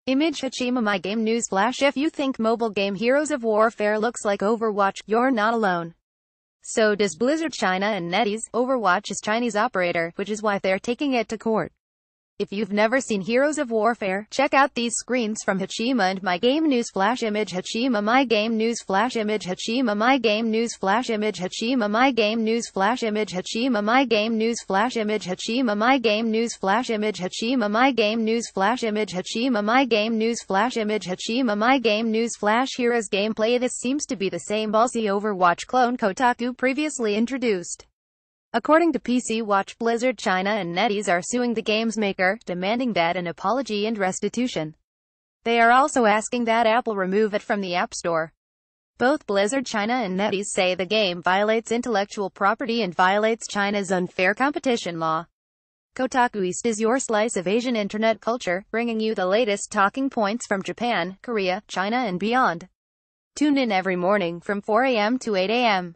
Image Hachima My Game News Flash. If you think mobile game Heroes of Warfare looks like Overwatch, you're not alone. So does Blizzard China and NetEase. Overwatch is Chinese operator, which is why they're taking it to court. If you've never seen Heroes of Warfare, check out these screens from Hachima and My Game News Flash. Image Hachima My Game News Flash. Image Hachima My Game News Flash. Image Hachima My Game News Flash. Image Hachima My Game News Flash. Image Hachima My Game News Flash. Image Hachima My Game News Flash. Image Hachima My Game News Flash. Image Hachima My Game News Flash. Heroes gameplay. This seems to be the same ballsy Overwatch clone Kotaku previously introduced. According to PC Watch, Blizzard China and NetEase are suing the game's maker, demanding that an apology and restitution. They are also asking that Apple remove it from the App Store. Both Blizzard China and NetEase say the game violates intellectual property and violates China's unfair competition law. Kotaku East is your slice of Asian internet culture, bringing you the latest talking points from Japan, Korea, China and beyond. Tune in every morning from 4 a.m. to 8 a.m.